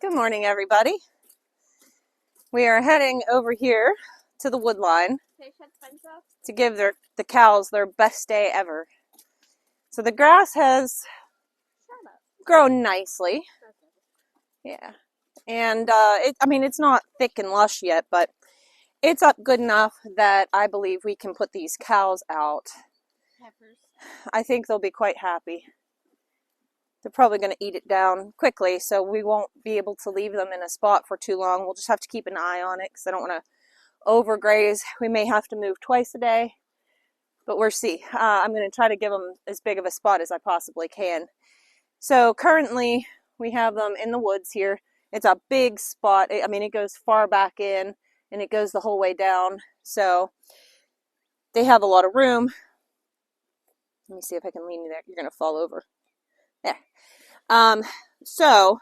Good morning, everybody. We are heading over here to the wood line to give the cows their best day ever. So the grass has grown nicely. Yeah. And it's not thick and lush yet, but it's up good enough that I believe we can put these cows out. Peppers. I think they'll be quite happy. They're probably going to eat it down quickly, so we won't be able to leave them in a spot for too long. We'll just have to keep an eye on it because I don't want to overgraze. We may have to move twice a day, but we'll see. I'm going to try to give them as big of a spot as I possibly can. So currently we have them in the woods here. It's a big spot. It goes far back in and it goes the whole way down. So they have a lot of room. Let me see if I can lean you there. You're going to fall over. There. So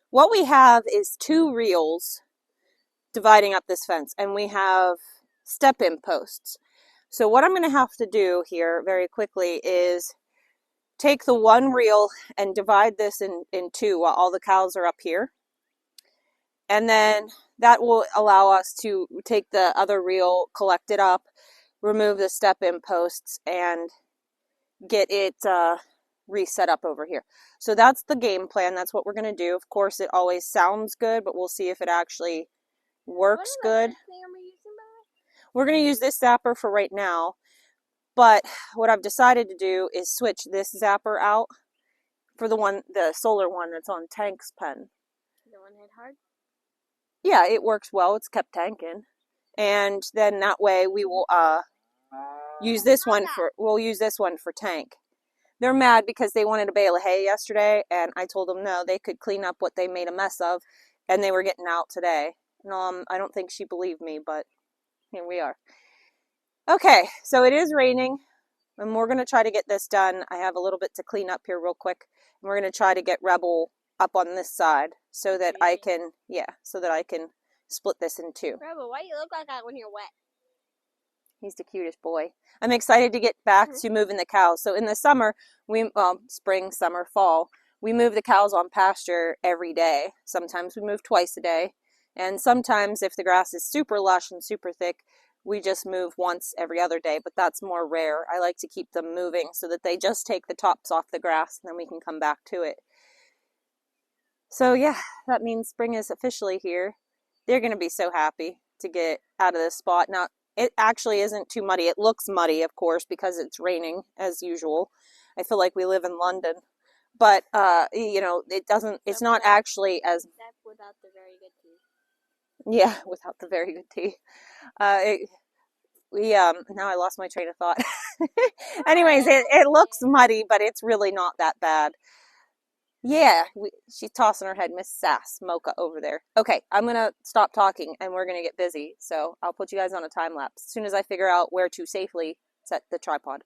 what we have is 2 reels dividing up this fence, and we have step-in posts. So what I'm going to have to do here very quickly is take the 1 reel and divide this in 2 while all the cows are up here. And then that will allow us to take the other reel, collect it up, remove the step-in posts, and get it reset up over here. So that's the game plan. That's what we're going to do. Of course, it always sounds good, but we'll see if it actually works good. We're going to use this zapper for right now, but what I've decided to do is switch this zapper out for the solar one that's on Tank's pen. The one hit hard? Yeah, it works well. It's kept tanking. And then that way we will use this one for Tank. They're mad because they wanted a bale of hay yesterday, and I told them no, they could clean up what they made a mess of, and they were getting out today. I don't think she believed me, but here we are. Okay, so it is raining, and we're going to try to get this done. I have a little bit to clean up here real quick, and we're going to try to get Rebel up on this side so that I can split this in 2. Rebel, why do you look like that when you're wet? He's the cutest boy. I'm excited to get back to moving the cows. So in the summer, spring, summer, fall, we move the cows on pasture every day. Sometimes we move twice a day. And sometimes if the grass is super lush and super thick, we just move once every other day, but that's more rare. I like to keep them moving so that they just take the tops off the grass and then we can come back to it. So yeah, that means spring is officially here. They're going to be so happy to get out of this spot. Now, it actually isn't too muddy. It looks muddy, of course, because it's raining as usual. I feel like we live in London. But, it doesn't, it's not actually as... Except without the very good tea. Yeah, without the very good tea. Now I lost my train of thought. Anyways, it looks muddy, but it's really not that bad. Yeah, she's tossing her head, Miss Sass Mocha over there. Okay, I'm going to stop talking and we're going to get busy. So I'll put you guys on a time lapse as soon as I figure out where to safely set the tripod.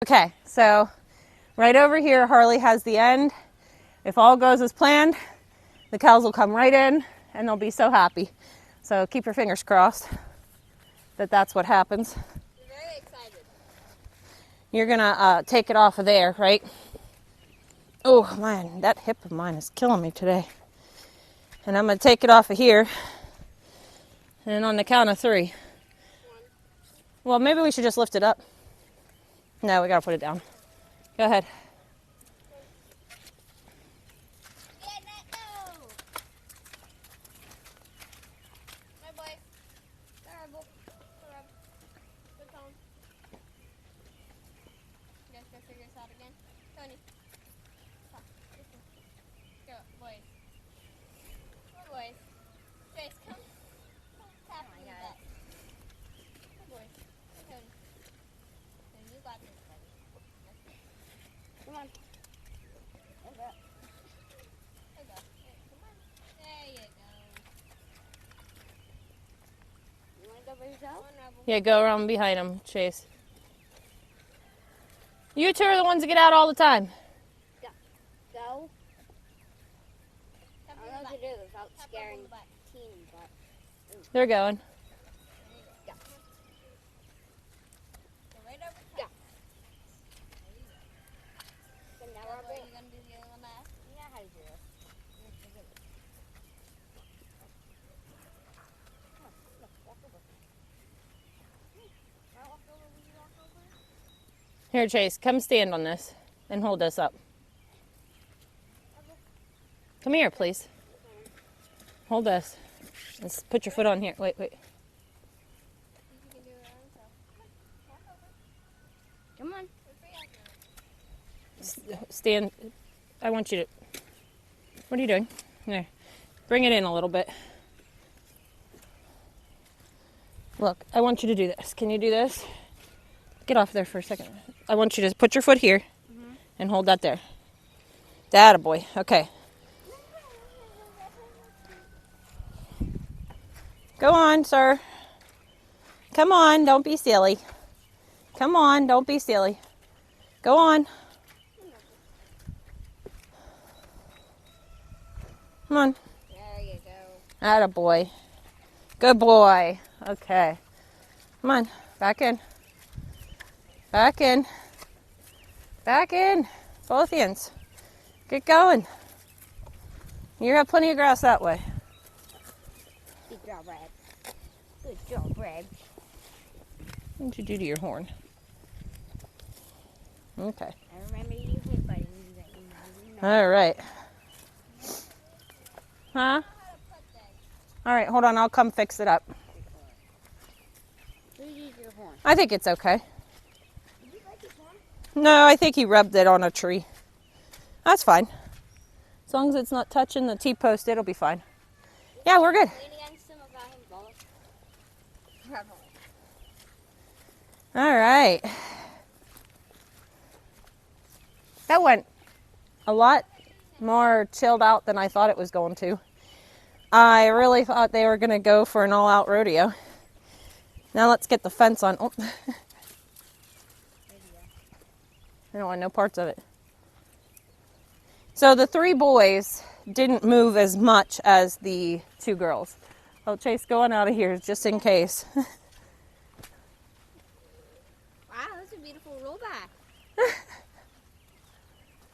Okay, so right over here, Harley has the end. If all goes as planned, the cows will come right in and they'll be so happy. So keep your fingers crossed that that's what happens. I'm very excited. You're gonna take it off of there, right? Oh man, that hip of mine is killing me today. And I'm gonna take it off of here. And on the count of 3. 1. Well, maybe we should just lift it up. No, we gotta put it down. Go ahead. My boy. Rebel. Good tone. You guys gonna figure this out again? Tony. Stop. Listen. Go, boys. Come on, boys. Jace, come. Tap me that. Come, boys. Hey, Tony. Tony, you got this, buddy. go? Yeah, go around behind him, Chase. You two are the ones that get out all the time. Go. I don't know what to do without scaring the team, but... They're going. Go. Go right over top. So now are you going to do the other one last? You know how to do it. Look, walk over. Walk over, will you walk over? Here, Chase, come stand on this and hold us up. Come here, please. Hold this. Let's put your foot on here. Wait. You can do it on yourself. Come on. Stand. I want you to... What are you doing? There. Bring it in a little bit. Look, I want you to do this. Can you do this? Get off there for a second. I want you to put your foot here and hold that there. Attaboy. Okay. Go on, sir. Come on, don't be silly. Come on, don't be silly. Go on. Come on. There you go. Attaboy. Good boy. Okay. Come on, back in. Back in. Back in. Both ends. Get going. You have plenty of grass that way. Good job, Brad. Good job, Brad. What did you do to your horn? Okay. I remember you hit buttons that you know. All right. Huh? All right, hold on. I'll come fix it up. Who used your horn? I think it's okay. Did you like his horn? No, I think he rubbed it on a tree. That's fine. As long as it's not touching the T-post, it'll be fine. Yeah, we're good. Lean against him about him, ball. All right. That went a lot more chilled out than I thought it was going to. I really thought they were going to go for an all-out rodeo. Now let's get the fence on. Oh. I don't want no parts of it. So the 3 boys didn't move as much as the 2 girls. Oh, Chase, going out of here just in case. Wow, that's a beautiful rollback.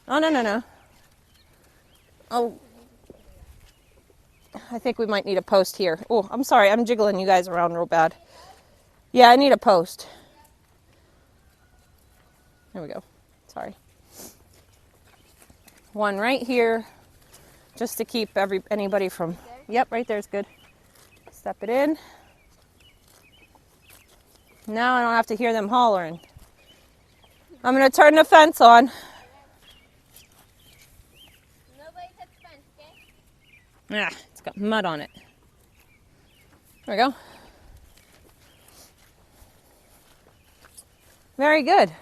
Oh, no. Oh, I think we might need a post here. Oh, I'm sorry. I'm jiggling you guys around real bad. Yeah, I need a post. There we go. Sorry. One right here, just to keep anybody from... Yep, right there's good. Step it in. Now I don't have to hear them hollering. I'm going to turn the fence on. Nobody touch the fence, okay? Ah, it's got mud on it. There we go. Very good.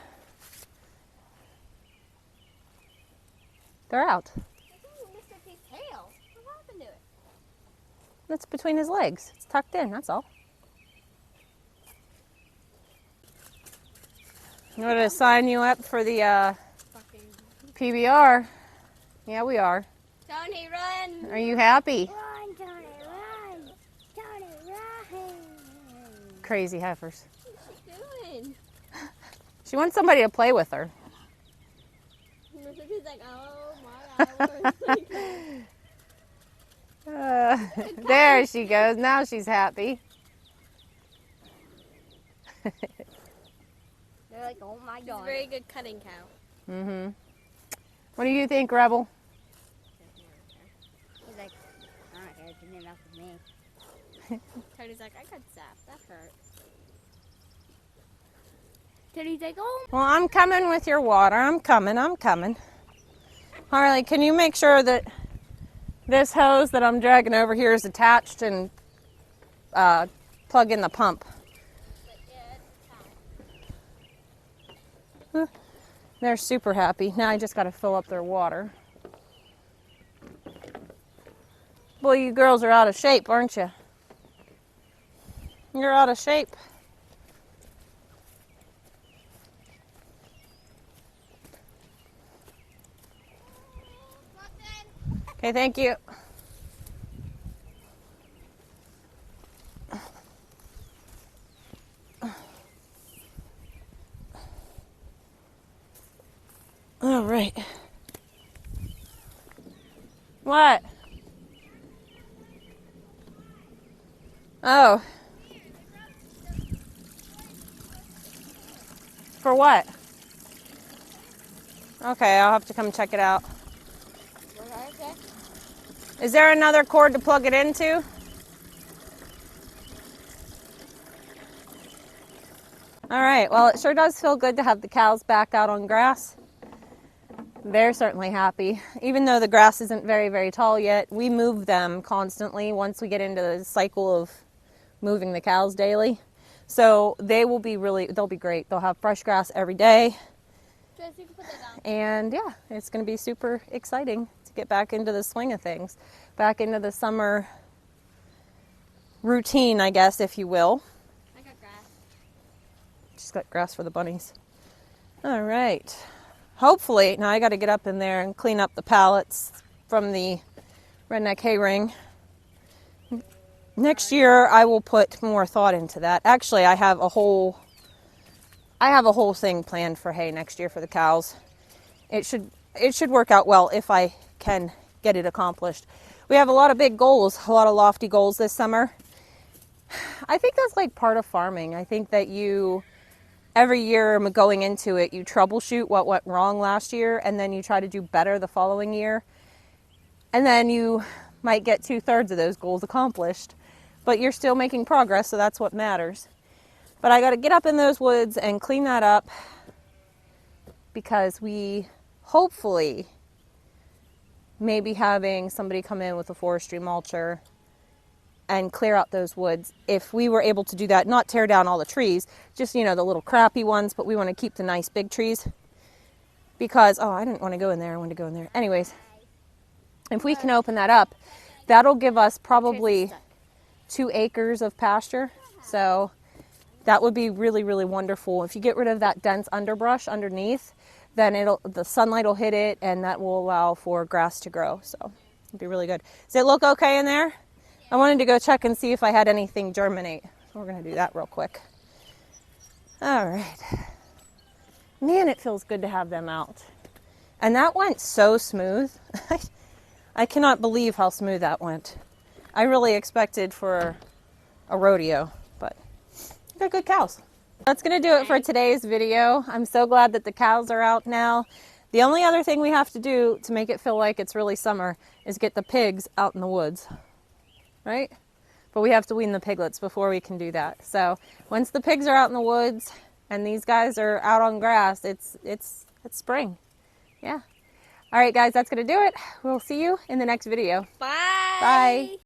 They're out. I think you missed his tail. What happened to it? It's between his legs. It's tucked in, that's all. You want to sign you up for the PBR? Yeah, we are. Tony, run! Are you happy? Run, Tony, run! Tony, run! Crazy heifers. What's she doing? She wants somebody to play with her. She's like, oh my hours. There she goes. Now she's happy. They're like, oh my god. She's a very good cutting cow. Mm-hmm. What do you think, Rebel? He's like, I don't care, it's enough for me. Tony's like, I got zapped, that hurt. Tony's like, oh. Well, I'm coming with your water. I'm coming. Harley, can you make sure that this hose that I'm dragging over here is attached and plug in the pump? They're super happy. Now I just got to fill up their water. Boy, you girls are out of shape, aren't you? You're out of shape. Okay, thank you. All right. What? Oh. For what? Okay, I'll have to come check it out. Is there another cord to plug it into? All right, well, it sure does feel good to have the cows back out on grass. They're certainly happy. Even though the grass isn't very, very tall yet, we move them constantly once we get into the cycle of moving the cows daily. So they'll be great. They'll have fresh grass every day. Jess, you can put that down. And yeah, it's going to be super exciting to get back into the swing of things. Back into the summer routine, I guess, if you will. I got grass. She's got grass for the bunnies. All right. Hopefully, now I got to get up in there and clean up the pallets from the redneck hay ring. Next year, I will put more thought into that. Actually, I have a whole thing planned for hay next year for the cows. It should work out well if I can get it accomplished. We have a lot of big goals, a lot of lofty goals this summer. I think that's like part of farming. I think that every year going into it, you troubleshoot what went wrong last year, and then you try to do better the following year. And then you might get 2/3 of those goals accomplished, but you're still making progress, so that's what matters. But I got to get up in those woods and clean that up, because we hopefully may be having somebody come in with a forestry mulcher and clear out those woods. If we were able to do that, not tear down all the trees, just, the little crappy ones, but we want to keep the nice big trees, because, I didn't want to go in there. I wanted to go in there. Anyways, if we can open that up, that'll give us probably 2 acres of pasture. So that would be really, really wonderful. If you get rid of that dense underbrush underneath, then the sunlight will hit it, and that will allow for grass to grow. So it'll be really good. Does it look okay in there? I wanted to go check and see if I had anything germinate. So we're going to do that real quick. All right. Man, it feels good to have them out. And that went so smooth. I cannot believe how smooth that went. I really expected for a rodeo, but they're good cows. That's going to do it for today's video. I'm so glad that the cows are out now. The only other thing we have to do to make it feel like it's really summer is get the pigs out in the woods. Right? But we have to wean the piglets before we can do that. So once the pigs are out in the woods and these guys are out on grass, it's spring. Yeah. All right, guys, that's going to do it. We'll see you in the next video. Bye. Bye.